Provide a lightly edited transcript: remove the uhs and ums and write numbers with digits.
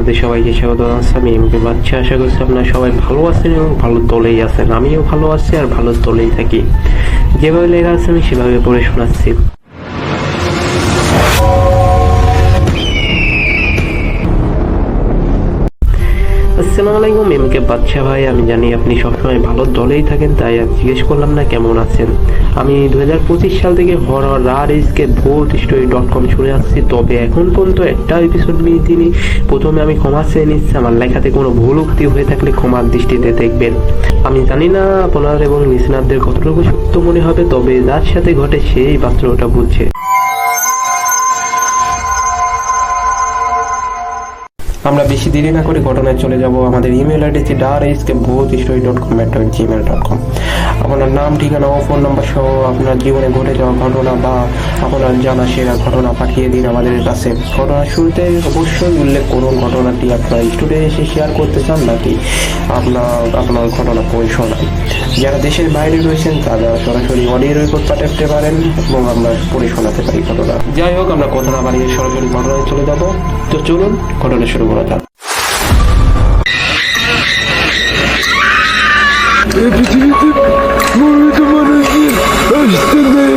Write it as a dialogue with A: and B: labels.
A: আপনাদের সবাইকে স্বাগত জানাচ্ছি। আমি এমকে বাচ্চা, আশা করছি আপনারা সবাই ভালো আছেন এবং ভালো দলেই আছেন। আমিও ভালো আছি আর ভালো দলেই থাকি। যেভাবে লেখা আছে আমি সেভাবে পড়ে শোনাচ্ছি। আসসালামু আলাইকুম এমকে বাচ্চা ভাই, আমি জানি আপনি সবসময় ভালো দলেই থাকেন, তাই আর জিজ্ঞেস করলাম না কেমন আছেন। আমি 2025 সাল থেকে হরর রারিসকে ভূতস্টোরি.com শুনে আসছি, তবে এখন পর্যন্ত একটা এপিসোড দিইনি। প্রথমে আমি ক্ষমা চেয়ে নিচ্ছি, আমার লেখাতে কোনো ভুল উক্তি হয়ে থাকলে ক্ষমার দৃষ্টিতে দেখবেন। আমি জানি না আপনার এবং লিসনারদের কতটুকু সত্য মনে হবে, তবে যার সাথে ঘটে সেই মাত্র ওটা বুঝছে। আমরা বেশি দেরি না করে ঘটনায় চলে যাব। আমাদের ইমেল অ্যাড্রেসটি darsk@gmail.com। আপনার নাম, ঠিকানা ও ফোন নাম্বার সহ আপনার জীবনে ঘটে যাওয়া ঘটনা বা আপনার জানা সেরা ঘটনা পাঠিয়ে দিন আমাদের কাছে। ঘটনার শুরুতে অবশ্যই উল্লেখ করুন ঘটনাটি আপনার স্টুডিওতে এসে শেয়ার করতে চান নাকি আপনার ঘটনা পড়ে শোনান। যারা দেশের বাইরে রয়েছেন তারা সরাসরি অডিও রেকর্ড পাঠাতে পারেন এবং আমরা পড়ে শোনাতে পারি ঘটনা। যাই হোক, আমরা কথা না বাড়িয়ে সরাসরি ঘটনায় চলে যাব। তো চলুন ঘটনা শুরু করা যাক।
B: এই পৃথিবীতে মূলত মানুষের আসতে নেই।